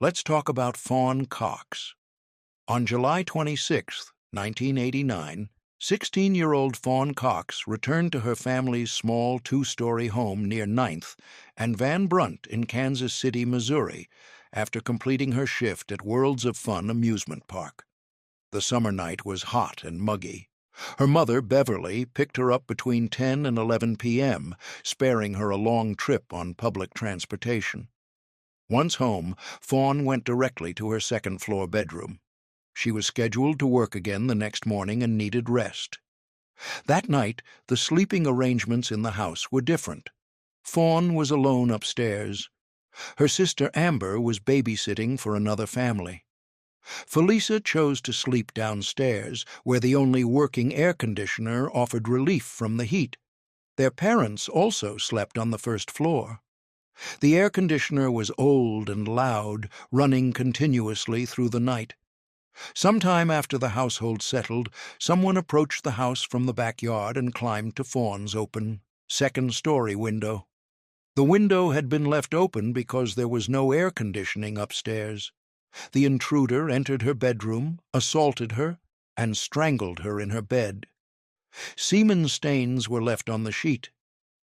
Let's talk about Fawn Cox. On July 26, 1989, 16-year-old Fawn Cox returned to her family's small two-story home near Ninth and Van Brunt in Kansas City, Missouri, after completing her shift at Worlds of Fun amusement park. The summer night was hot and muggy. Her mother, Beverly, picked her up between 10 and 11 p.m., sparing her a long trip on public transportation. Once home, Fawn went directly to her second-floor bedroom. She was scheduled to work again the next morning and needed rest. That night, the sleeping arrangements in the house were different. Fawn was alone upstairs. Her sister Amber was babysitting for another family. Felisa chose to sleep downstairs, where the only working air conditioner offered relief from the heat. Their parents also slept on the first floor. The air conditioner was old and loud, running continuously through the night. Sometime after the household settled, someone approached the house from the backyard and climbed to Fawn's open second-story window. The window had been left open because there was no air conditioning upstairs. The intruder entered her bedroom, assaulted her, and strangled her in her bed. Semen stains were left on the sheet.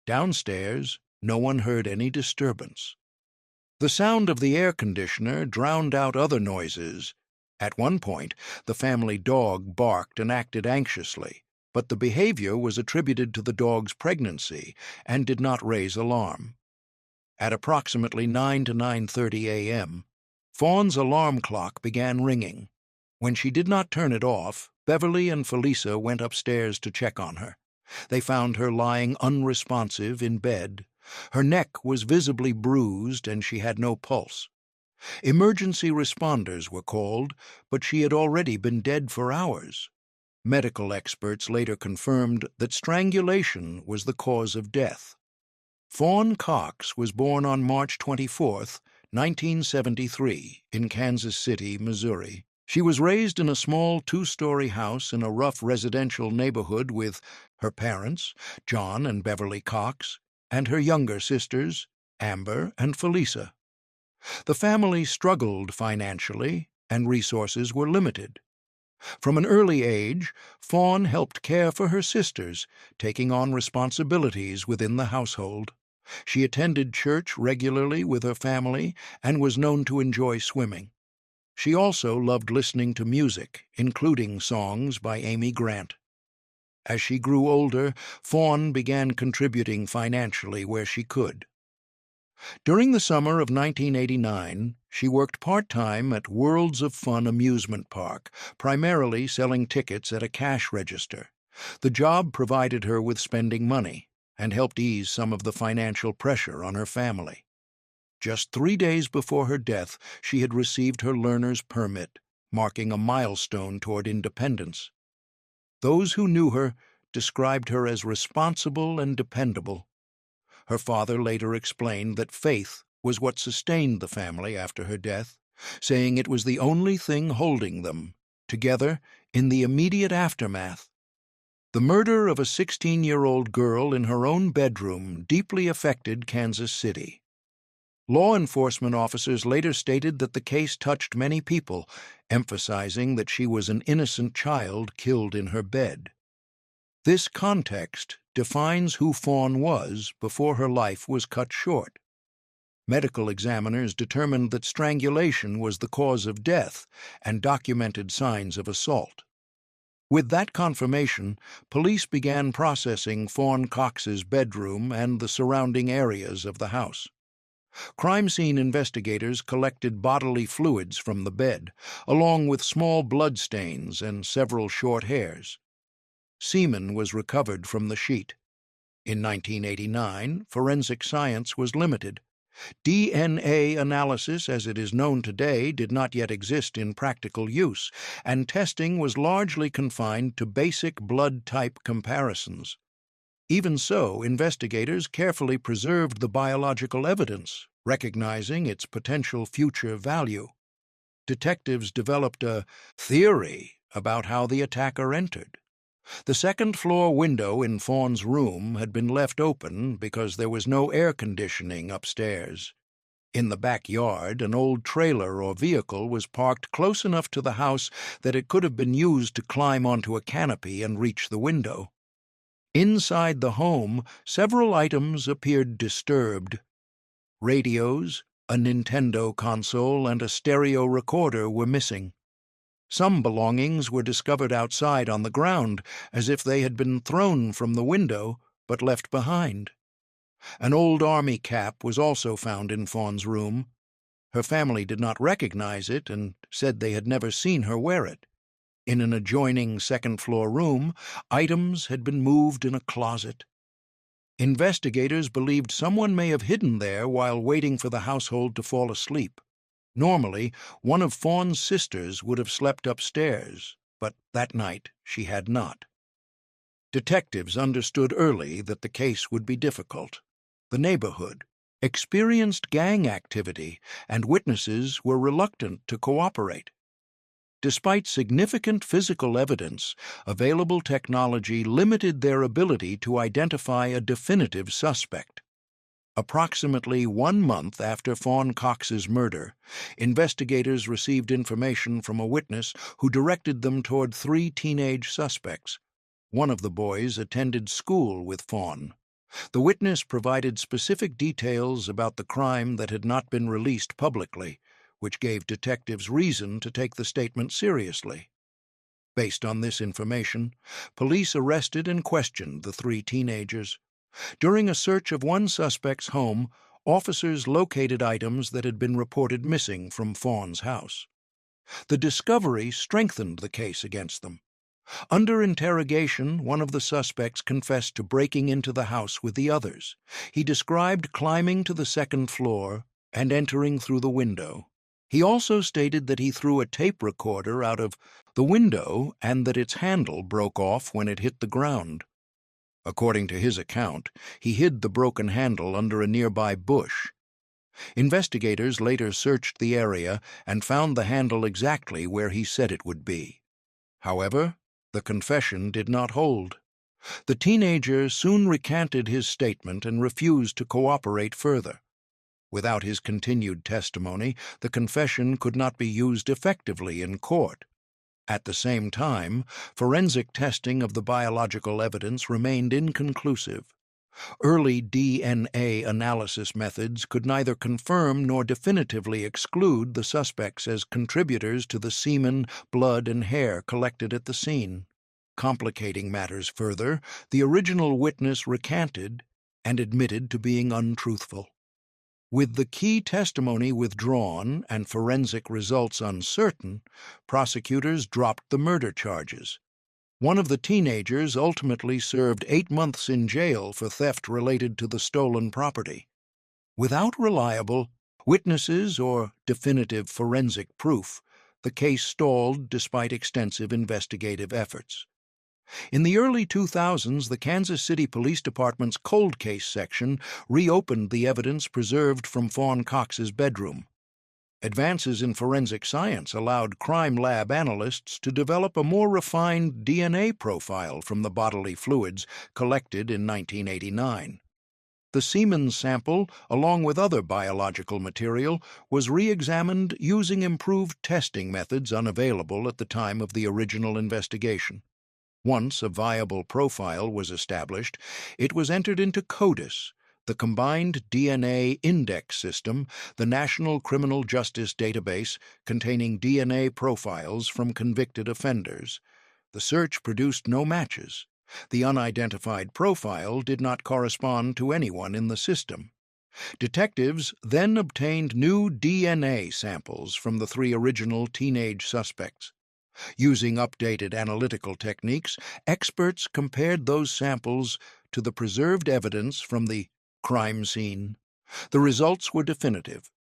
Downstairs, no one heard any disturbance. The sound of the air conditioner drowned out other noises. At one point, the family dog barked and acted anxiously, but the behavior was attributed to the dog's pregnancy and did not raise alarm. At approximately 9 to 9:30 a.m., Fawn's alarm clock began ringing. When she did not turn it off, Beverly and Felisa went upstairs to check on her. They found her lying unresponsive in bed. Her neck was visibly bruised and she had no pulse. Emergency responders were called, but she had already been dead for hours. Medical experts later confirmed that strangulation was the cause of death. Fawn Cox was born on March 24, 1973, in Kansas City, Missouri. She was raised in a small two-story house in a rough residential neighborhood with her parents, John and Beverly Cox, and her younger sisters, Amber and Felisa. The family struggled financially, and resources were limited. From an early age, Fawn helped care for her sisters, taking on responsibilities within the household. She attended church regularly with her family and was known to enjoy swimming. She also loved listening to music, including songs by Amy Grant. As she grew older, Fawn began contributing financially where she could. During the summer of 1989, she worked part-time at Worlds of Fun amusement park, primarily selling tickets at a cash register. The job provided her with spending money and helped ease some of the financial pressure on her family. Just 3 days before her death, she had received her learner's permit, marking a milestone toward independence. Those who knew her described her as responsible and dependable. Her father later explained that faith was what sustained the family after her death, saying it was the only thing holding them together in the immediate aftermath. The murder of a 16-year-old girl in her own bedroom deeply affected Kansas City. Law enforcement officers later stated that the case touched many people, emphasizing that she was an innocent child killed in her bed. This context defines who Fawn was before her life was cut short. Medical examiners determined that strangulation was the cause of death and documented signs of assault. With that confirmation, police began processing Fawn Cox's bedroom and the surrounding areas of the house. Crime scene investigators collected bodily fluids from the bed, along with small blood stains and several short hairs. Semen was recovered from the sheet. In 1989, forensic science was limited. DNA analysis, as it is known today, did not yet exist in practical use, and testing was largely confined to basic blood-type comparisons. Even so, investigators carefully preserved the biological evidence, recognizing its potential future value. Detectives developed a theory about how the attacker entered. The second-floor window in Fawn's room had been left open because there was no air conditioning upstairs. In the backyard, an old trailer or vehicle was parked close enough to the house that it could have been used to climb onto a canopy and reach the window. Inside the home, several items appeared disturbed. Radios, a Nintendo console, and a stereo recorder were missing. Some belongings were discovered outside on the ground, as if they had been thrown from the window but left behind. An old army cap was also found in Fawn's room. Her family did not recognize it and said they had never seen her wear it. In an adjoining second-floor room, items had been moved in a closet. Investigators believed someone may have hidden there while waiting for the household to fall asleep. Normally, one of Fawn's sisters would have slept upstairs, but that night she had not. Detectives understood early that the case would be difficult. The neighborhood experienced gang activity, and witnesses were reluctant to cooperate. Despite significant physical evidence, available technology limited their ability to identify a definitive suspect. Approximately 1 month after Fawn Cox's murder, investigators received information from a witness who directed them toward 3 teenage suspects. One of the boys attended school with Fawn. The witness provided specific details about the crime that had not been released publicly, which gave detectives reason to take the statement seriously. Based on this information, police arrested and questioned the 3 teenagers. During a search of one suspect's home, officers located items that had been reported missing from Fawn's house. The discovery strengthened the case against them. Under interrogation, one of the suspects confessed to breaking into the house with the others. He described climbing to the second floor and entering through the window. He also stated that he threw a tape recorder out of the window and that its handle broke off when it hit the ground. According to his account, he hid the broken handle under a nearby bush. Investigators later searched the area and found the handle exactly where he said it would be. However, the confession did not hold. The teenager soon recanted his statement and refused to cooperate further. Without his continued testimony, the confession could not be used effectively in court. At the same time, forensic testing of the biological evidence remained inconclusive. Early DNA analysis methods could neither confirm nor definitively exclude the suspects as contributors to the semen, blood, and hair collected at the scene. Complicating matters further, the original witness recanted and admitted to being untruthful. With the key testimony withdrawn and forensic results uncertain, prosecutors dropped the murder charges. One of the teenagers ultimately served 8 months in jail for theft related to the stolen property. Without reliable witnesses or definitive forensic proof, the case stalled despite extensive investigative efforts. In the early 2000s, the Kansas City Police Department's cold case section reopened the evidence preserved from Fawn Cox's bedroom. Advances in forensic science allowed crime lab analysts to develop a more refined DNA profile from the bodily fluids collected in 1989. The semen sample, along with other biological material, was re-examined using improved testing methods unavailable at the time of the original investigation. Once a viable profile was established, it was entered into CODIS, the Combined DNA Index System, the National Criminal Justice Database containing DNA profiles from convicted offenders. The search produced no matches. The unidentified profile did not correspond to anyone in the system. Detectives then obtained new DNA samples from the 3 original teenage suspects. Using updated analytical techniques, experts compared those samples to the preserved evidence from the crime scene. The results were definitive.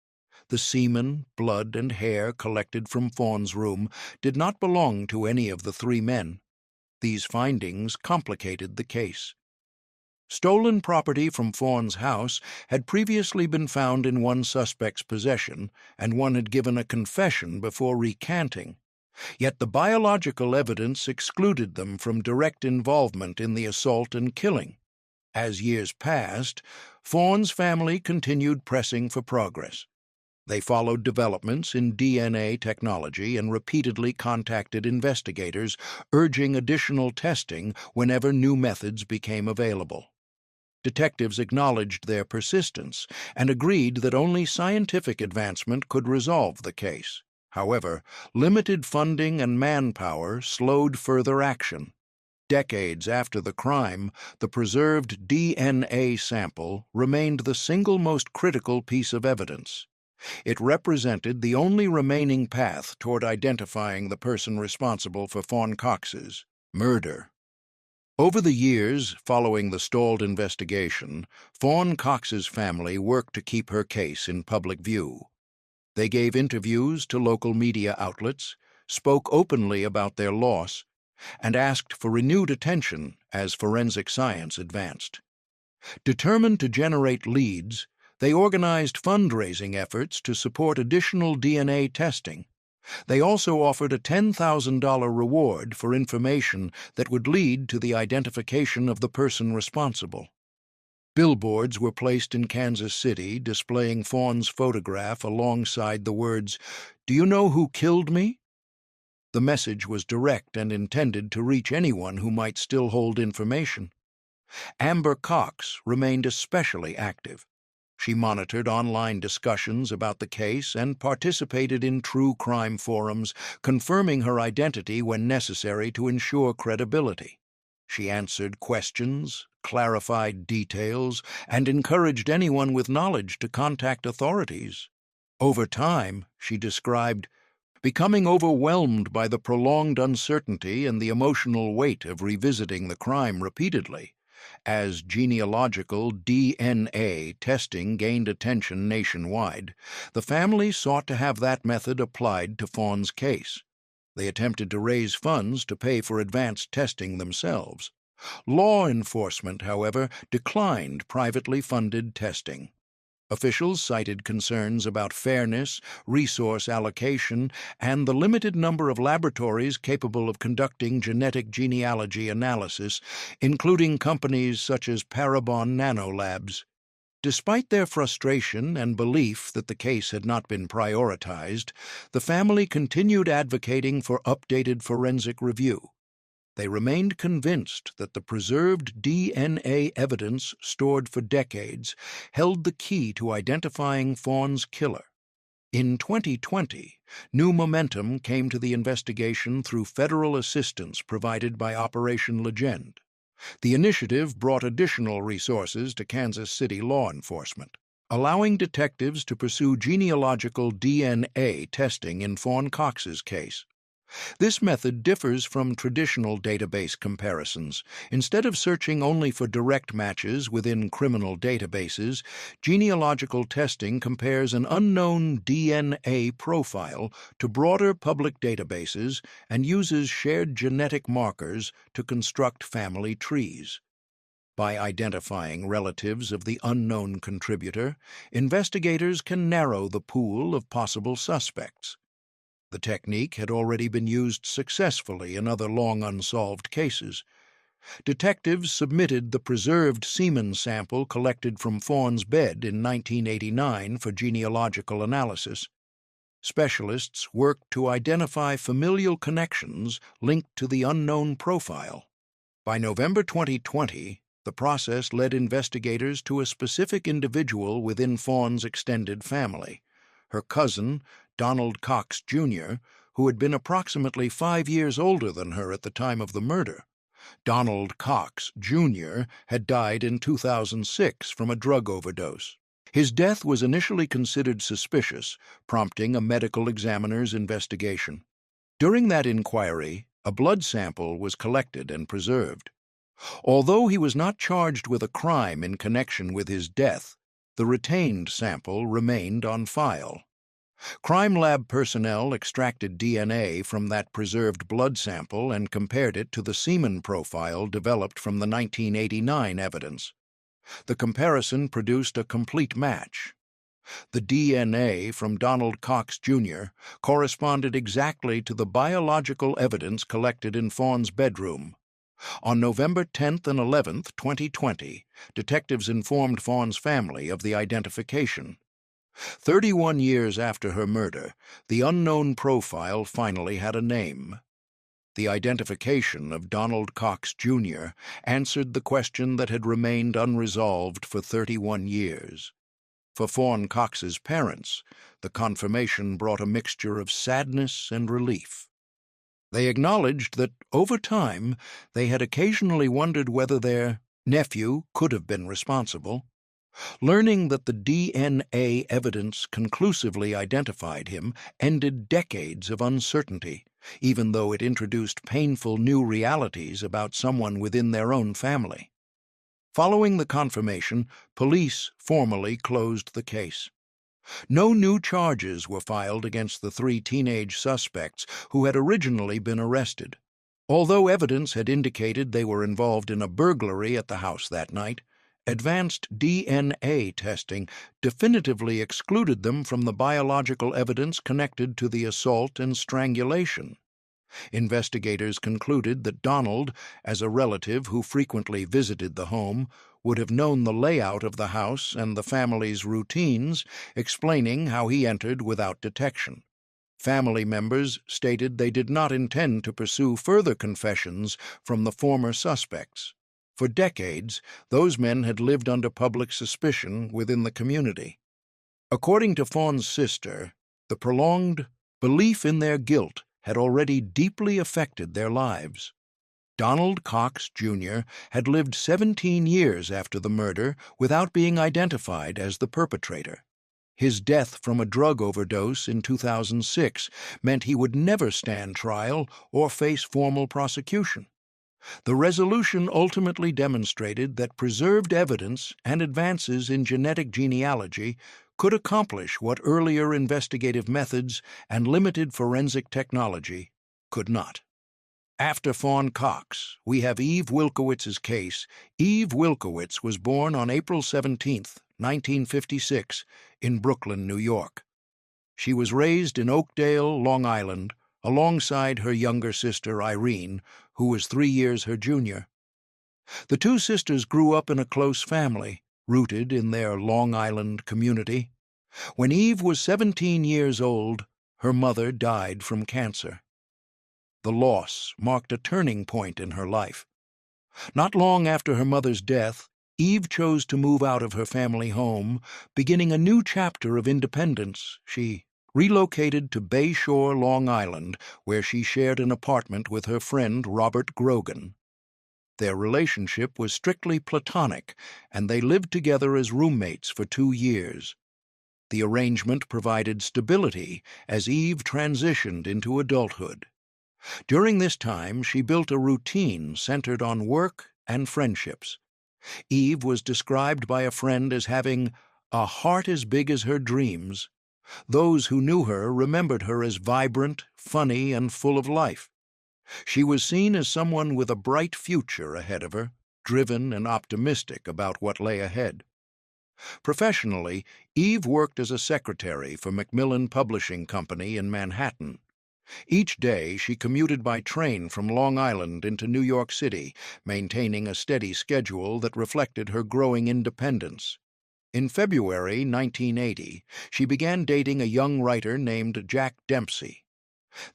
The semen, blood, and hair collected from Fawn's room did not belong to any of the 3 men. These findings complicated the case. Stolen property from Fawn's house had previously been found in one suspect's possession, and one had given a confession before recanting. Yet the biological evidence excluded them from direct involvement in the assault and killing. As years passed, Fawn's family continued pressing for progress. They followed developments in DNA technology and repeatedly contacted investigators, urging additional testing whenever new methods became available. Detectives acknowledged their persistence and agreed that only scientific advancement could resolve the case. However, limited funding and manpower slowed further action. Decades after the crime, the preserved DNA sample remained the single most critical piece of evidence. It represented the only remaining path toward identifying the person responsible for Fawn Cox's murder. Over the years following the stalled investigation, Fawn Cox's family worked to keep her case in public view. They gave interviews to local media outlets, spoke openly about their loss, and asked for renewed attention as forensic science advanced. Determined to generate leads, they organized fundraising efforts to support additional DNA testing. They also offered a $10,000 reward for information that would lead to the identification of the person responsible. Billboards were placed in Kansas City displaying Fawn's photograph alongside the words, "Do you know who killed me?" The message was direct and intended to reach anyone who might still hold information. Amber Cox remained especially active. She monitored online discussions about the case and participated in true crime forums, confirming her identity when necessary to ensure credibility. She answered questions, clarified details, and encouraged anyone with knowledge to contact authorities. Over time, she described, becoming overwhelmed by the prolonged uncertainty and the emotional weight of revisiting the crime repeatedly. As genealogical DNA testing gained attention nationwide, the family sought to have that method applied to Fawn's case. They attempted to raise funds to pay for advanced testing themselves. Law enforcement, however, declined privately funded testing. Officials cited concerns about fairness, resource allocation, and the limited number of laboratories capable of conducting genetic genealogy analysis, including companies such as Parabon Nanolabs. Despite their frustration and belief that the case had not been prioritized, the family continued advocating for updated forensic review. They remained convinced that the preserved DNA evidence stored for decades held the key to identifying Fawn's killer. In 2020, new momentum came to the investigation through federal assistance provided by Operation Legend. The initiative brought additional resources to Kansas City law enforcement, allowing detectives to pursue genealogical DNA testing in Fawn Cox's case. This method differs from traditional database comparisons. Instead of searching only for direct matches within criminal databases, genealogical testing compares an unknown DNA profile to broader public databases and uses shared genetic markers to construct family trees. By identifying relatives of the unknown contributor, investigators can narrow the pool of possible suspects. The technique had already been used successfully in other long unsolved cases. Detectives submitted the preserved semen sample collected from Fawn's bed in 1989 for genealogical analysis. Specialists worked to identify familial connections linked to the unknown profile. By November 2020, the process led investigators to a specific individual within Fawn's extended family. Her cousin, Donald Cox, Jr., who had been approximately 5 years older than her at the time of the murder. Donald Cox, Jr. had died in 2006 from a drug overdose. His death was initially considered suspicious, prompting a medical examiner's investigation. During that inquiry, a blood sample was collected and preserved. Although he was not charged with a crime in connection with his death, the retained sample remained on file. Crime lab personnel extracted DNA from that preserved blood sample and compared it to the semen profile developed from the 1989 evidence. The comparison produced a complete match. The DNA from Donald Cox, Jr. corresponded exactly to the biological evidence collected in Fawn's bedroom. On November 10th and 11th, 2020, detectives informed Fawn's family of the identification. 31 years after her murder, the unknown profile finally had a name. The identification of Donald Cox, Jr. answered the question that had remained unresolved for 31 years. For Fawn Cox's parents, the confirmation brought a mixture of sadness and relief. They acknowledged that, over time, they had occasionally wondered whether their nephew could have been responsible. Learning that the DNA evidence conclusively identified him ended decades of uncertainty, even though it introduced painful new realities about someone within their own family. Following the confirmation, police formally closed the case. No new charges were filed against the 3 teenage suspects who had originally been arrested. Although evidence had indicated they were involved in a burglary at the house that night, advanced DNA testing definitively excluded them from the biological evidence connected to the assault and strangulation. Investigators concluded that Donald, as a relative who frequently visited the home, would have known the layout of the house and the family's routines, explaining how he entered without detection. Family members stated they did not intend to pursue further confessions from the former suspects. For decades, those men had lived under public suspicion within the community. According to Fawn's sister, the prolonged belief in their guilt had already deeply affected their lives. Donald Cox, Jr. had lived 17 years after the murder without being identified as the perpetrator. His death from a drug overdose in 2006 meant he would never stand trial or face formal prosecution. The resolution ultimately demonstrated that preserved evidence and advances in genetic genealogy could accomplish what earlier investigative methods and limited forensic technology could not. After Fawn Cox, we have Eve Wilkawitz's case. Eve Wilkawitz was born on April 17, 1956, in Brooklyn, New York. She was raised in Oakdale, Long Island, alongside her younger sister Irene, who was 3 years her junior. The two sisters grew up in a close family, rooted in their Long Island community. When Eve was 17 years old, her mother died from cancer. The loss marked a turning point in her life. Not long after her mother's death, Eve chose to move out of her family home, beginning a new chapter of independence. She relocated to Bay Shore, Long Island, where she shared an apartment with her friend Robert Grogan. Their relationship was strictly platonic, and they lived together as roommates for 2 years. The arrangement provided stability as Eve transitioned into adulthood. During this time, she built a routine centered on work and friendships. Eve was described by a friend as having a heart as big as her dreams. Those who knew her remembered her as vibrant, funny, and full of life. She was seen as someone with a bright future ahead of her, driven and optimistic about what lay ahead. Professionally, Eve worked as a secretary for Macmillan Publishing Company in Manhattan. Each day she commuted by train from Long Island into New York City, maintaining a steady schedule that reflected her growing independence. In February 1980, she began dating a young writer named Jack Dempsey.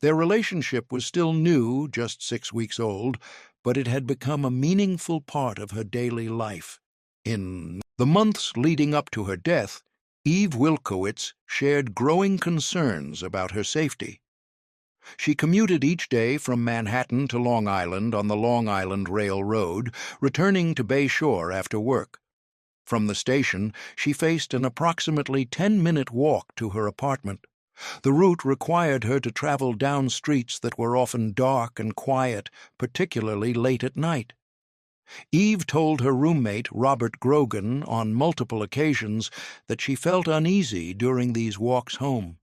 Their relationship was still new, just 6 weeks old, but it had become a meaningful part of her daily life. In the months leading up to her death, Eve Wilkawitz shared growing concerns about her safety. She commuted each day from Manhattan to Long Island on the Long Island Railroad, returning to Bay Shore after work. From the station, she faced an approximately 10-minute walk to her apartment. The route required her to travel down streets that were often dark and quiet, particularly late at night. Eve told her roommate, Robert Grogan, on multiple occasions that she felt uneasy during these walks home.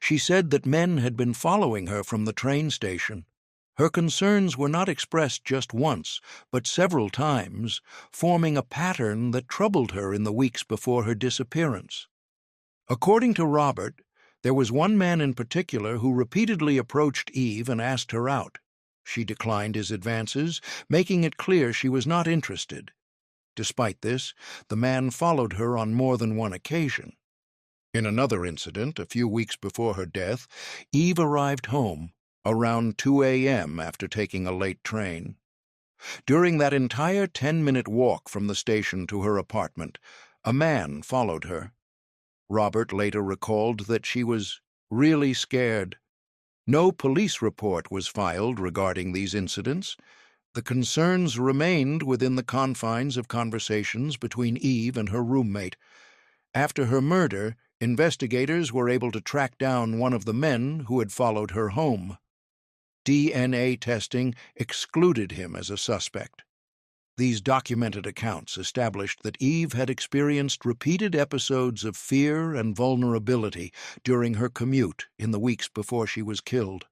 She said that men had been following her from the train station. Her concerns were not expressed just once, but several times, forming a pattern that troubled her in the weeks before her disappearance. According to Robert, there was one man in particular who repeatedly approached Eve and asked her out. She declined his advances, making it clear she was not interested. Despite this, the man followed her on more than one occasion. In another incident, a few weeks before her death, Eve arrived home around 2 a.m. after taking a late train. During that entire 10-minute walk from the station to her apartment, a man followed her. Robert later recalled that she was really scared. No police report was filed regarding these incidents. The concerns remained within the confines of conversations between Eve and her roommate. After her murder, investigators were able to track down one of the men who had followed her home. DNA testing excluded him as a suspect. These documented accounts established that Eve had experienced repeated episodes of fear and vulnerability during her commute in the weeks before she was killed.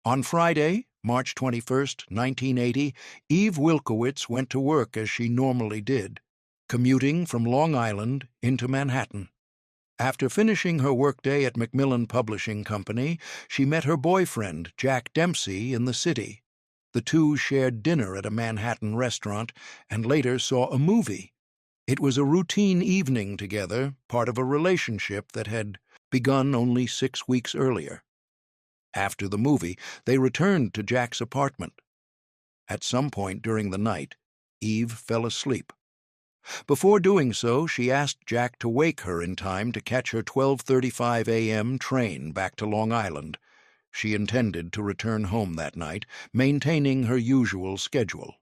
On Friday, March 21, 1980, Eve Wilkawitz went to work as she normally did, commuting from Long Island into Manhattan. After finishing her workday at Macmillan Publishing Company, she met her boyfriend, Jack Dempsey, in the city. The two shared dinner at a Manhattan restaurant and later saw a movie. It was a routine evening together, part of a relationship that had begun only 6 weeks earlier. After the movie, they returned to Jack's apartment. At some point during the night, Eve fell asleep. Before doing so, she asked Jack to wake her in time to catch her 12:35 a.m. train back to Long Island. She intended to return home that night, maintaining her usual schedule.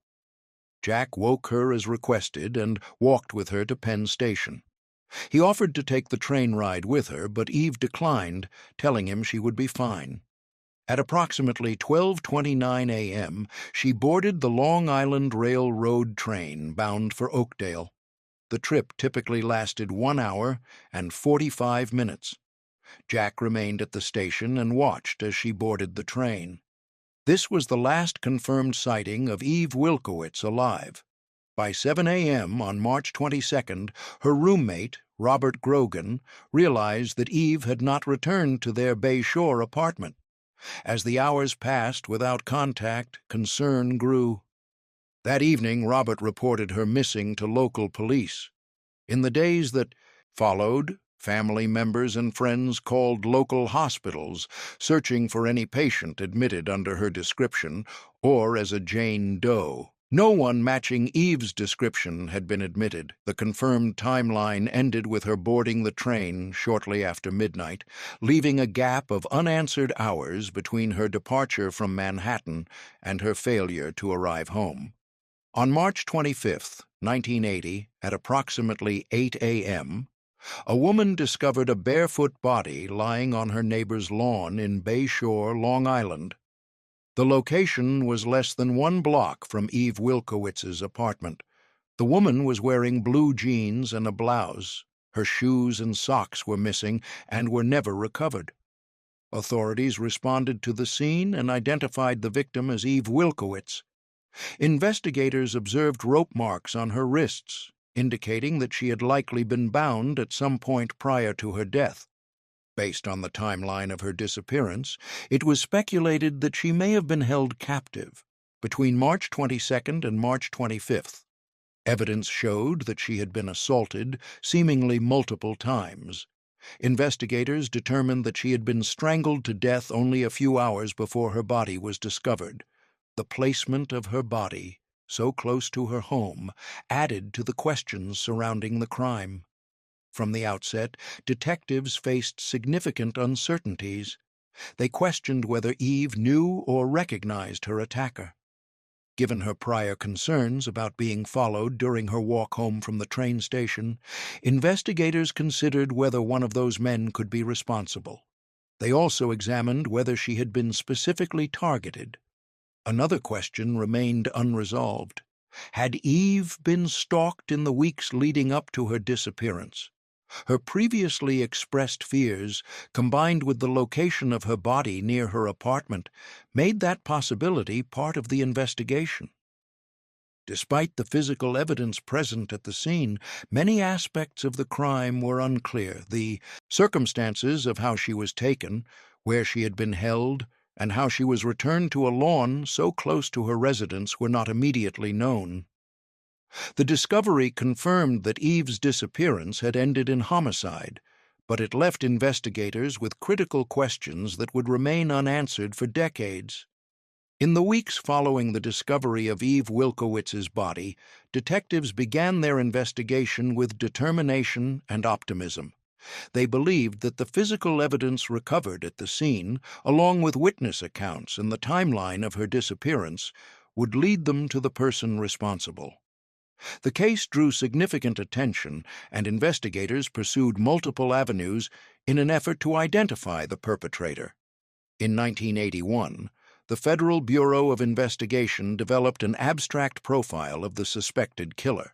Jack woke her as requested and walked with her to Penn Station. He offered to take the train ride with her, but Eve declined, telling him she would be fine. At approximately 12:29 a.m., she boarded the Long Island Railroad train bound for Oakdale. The trip typically lasted 1 hour and 45 minutes. Jack remained at the station and watched as she boarded the train. This was the last confirmed sighting of Eve Wilkawitz alive. By 7 a.m. on March 22nd, her roommate, Robert Grogan, realized that Eve had not returned to their Bay Shore apartment. As the hours passed without contact, concern grew. That evening, Robert reported her missing to local police. In the days that followed, family members and friends called local hospitals, searching for any patient admitted under her description or as a Jane Doe. No one matching Eve's description had been admitted. The confirmed timeline ended with her boarding the train shortly after midnight, leaving a gap of unanswered hours between her departure from Manhattan and her failure to arrive home. On March 25, 1980, at approximately 8 a.m., a woman discovered a barefoot body lying on her neighbor's lawn in Bay Shore, Long Island. The location was less than 1 block from Eve Wilkowitz's apartment. The woman was wearing blue jeans and a blouse. Her shoes and socks were missing and were never recovered. Authorities responded to the scene and identified the victim as Eve Wilkawitz. Investigators observed rope marks on her wrists, indicating that she had likely been bound at some point prior to her death. Based on the timeline of her disappearance, it was speculated that she may have been held captive between March 22nd and March 25th. Evidence showed that she had been assaulted, seemingly multiple times. Investigators determined that she had been strangled to death only a few hours before her body was discovered. The placement of her body, so close to her home, added to the questions surrounding the crime. From the outset, detectives faced significant uncertainties. They questioned whether Eve knew or recognized her attacker. Given her prior concerns about being followed during her walk home from the train station, investigators considered whether one of those men could be responsible. They also examined whether she had been specifically targeted. Another question remained unresolved. Had Eve been stalked in the weeks leading up to her disappearance? Her previously expressed fears, combined with the location of her body near her apartment, made that possibility part of the investigation. Despite the physical evidence present at the scene, many aspects of the crime were unclear. The circumstances of how she was taken, where she had been held, and how she was returned to a lawn so close to her residence were not immediately known. The discovery confirmed that Eve's disappearance had ended in homicide, but it left investigators with critical questions that would remain unanswered for decades. In the weeks following the discovery of Eve Wilkawitz's body, detectives began their investigation with determination and optimism. They believed that the physical evidence recovered at the scene, along with witness accounts and the timeline of her disappearance, would lead them to the person responsible. The case drew significant attention, and investigators pursued multiple avenues in an effort to identify the perpetrator. In 1981, the Federal Bureau of Investigation developed an abstract profile of the suspected killer.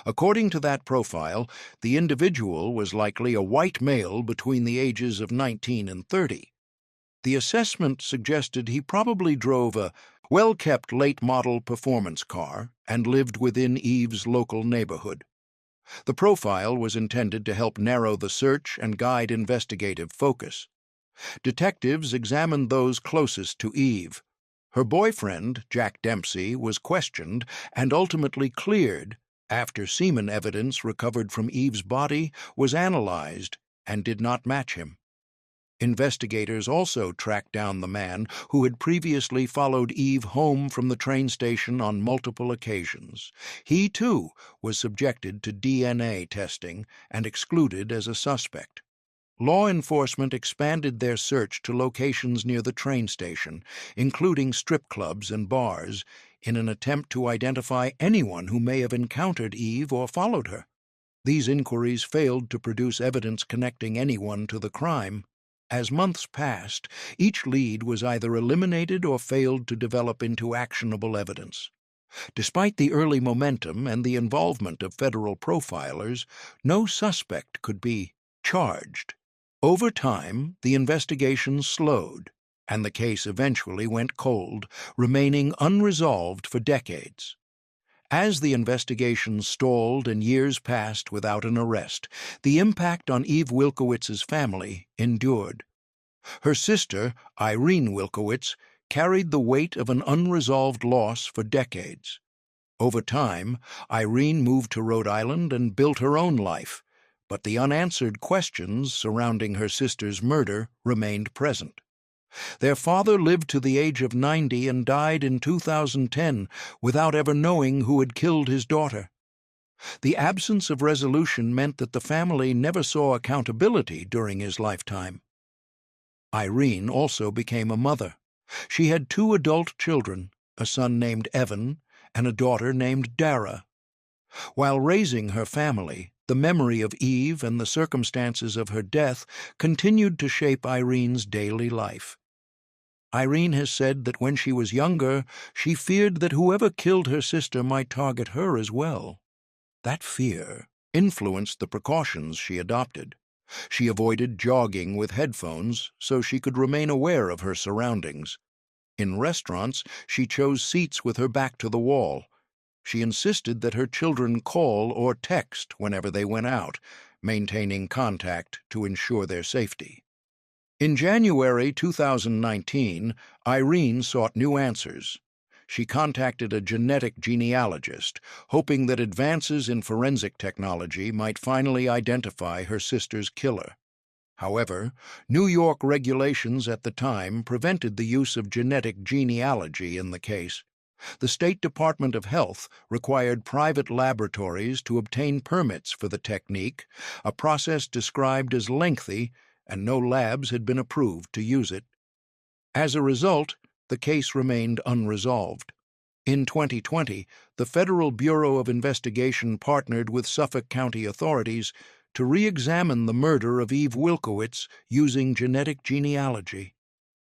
According to that profile, the individual was likely a white male between the ages of 19 and 30. The assessment suggested he probably drove a well-kept late-model performance car and lived within Eve's local neighborhood. The profile was intended to help narrow the search and guide investigative focus. Detectives examined those closest to Eve. Her boyfriend, Jack Dempsey, was questioned and ultimately cleared after semen evidence recovered from Eve's body was analyzed and did not match him. Investigators also tracked down the man who had previously followed Eve home from the train station on multiple occasions. He, too, was subjected to DNA testing and excluded as a suspect. Law enforcement expanded their search to locations near the train station, including strip clubs and bars, in an attempt to identify anyone who may have encountered Eve or followed her. These inquiries failed to produce evidence connecting anyone to the crime. As months passed, each lead was either eliminated or failed to develop into actionable evidence. Despite the early momentum and the involvement of federal profilers, no suspect could be charged. Over time, the investigation slowed, and the case eventually went cold, remaining unresolved for decades. As the investigation stalled and years passed without an arrest, the impact on Eve Wilkawitz's family endured. Her sister, Irene Wilkawitz, carried the weight of an unresolved loss for decades. Over time, Irene moved to Rhode Island and built her own life, but the unanswered questions surrounding her sister's murder remained present. Their father lived to the age of 90 and died in 2010 without ever knowing who had killed his daughter. The absence of resolution meant that the family never saw accountability during his lifetime. Irene also became a mother. She had 2 adult children, a son named Evan and a daughter named Dara. While raising her family, the memory of Eve and the circumstances of her death continued to shape Irene's daily life. Irene has said that when she was younger, she feared that whoever killed her sister might target her as well. That fear influenced the precautions she adopted. She avoided jogging with headphones so she could remain aware of her surroundings. In restaurants, she chose seats with her back to the wall. She insisted that her children call or text whenever they went out, maintaining contact to ensure their safety. In January 2019, Irene sought new answers. She contacted a genetic genealogist, hoping that advances in forensic technology might finally identify her sister's killer. However, New York regulations at the time prevented the use of genetic genealogy in the case. The State Department of Health required private laboratories to obtain permits for the technique, a process described as lengthy, and no labs had been approved to use it. As a result, the case remained unresolved. In 2020, the Federal Bureau of Investigation partnered with Suffolk County authorities to re-examine the murder of Eve Wilkawitz using genetic genealogy.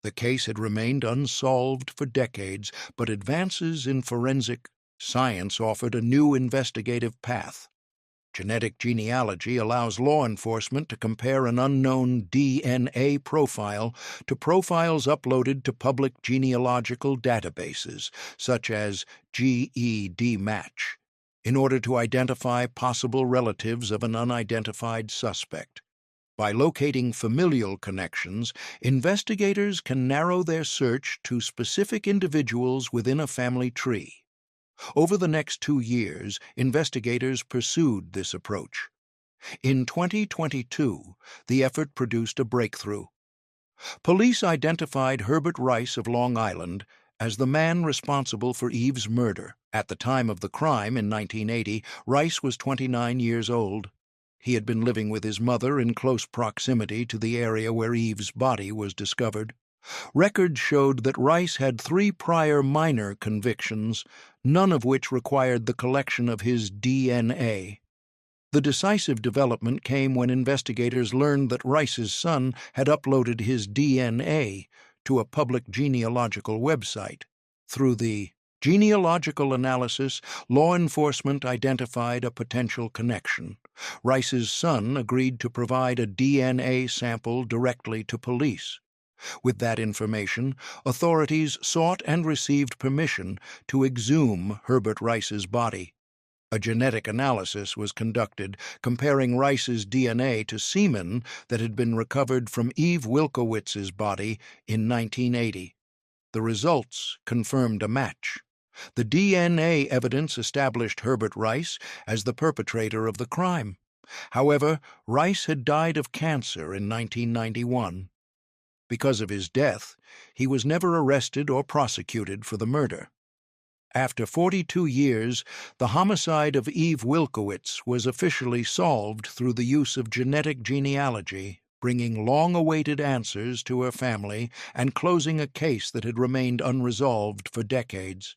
The case had remained unsolved for decades, but advances in forensic science offered a new investigative path. Genetic genealogy allows law enforcement to compare an unknown DNA profile to profiles uploaded to public genealogical databases, such as GEDmatch, in order to identify possible relatives of an unidentified suspect. By locating familial connections, investigators can narrow their search to specific individuals within a family tree. Over the next 2 years, investigators pursued this approach. In 2022, the effort produced a breakthrough. Police identified Herbert Rice of Long Island as the man responsible for Eve's murder. At the time of the crime in 1980, Rice was 29 years old. He had been living with his mother in close proximity to the area where Eve's body was discovered. Records showed that Rice had 3 prior minor convictions, none of which required the collection of his DNA. The decisive development came when investigators learned that Rice's son had uploaded his DNA to a public genealogical website. Through the genealogical analysis, law enforcement identified a potential connection. Rice's son agreed to provide a DNA sample directly to police. With that information, authorities sought and received permission to exhume Herbert Rice's body. A genetic analysis was conducted, comparing Rice's DNA to semen that had been recovered from Eve Wilkawitz's body in 1980. The results confirmed a match. The DNA evidence established Herbert Rice as the perpetrator of the crime. However, Rice had died of cancer in 1991. Because of his death, he was never arrested or prosecuted for the murder. After 42 years, the homicide of Eve Wilkawitz was officially solved through the use of genetic genealogy, bringing long-awaited answers to her family and closing a case that had remained unresolved for decades.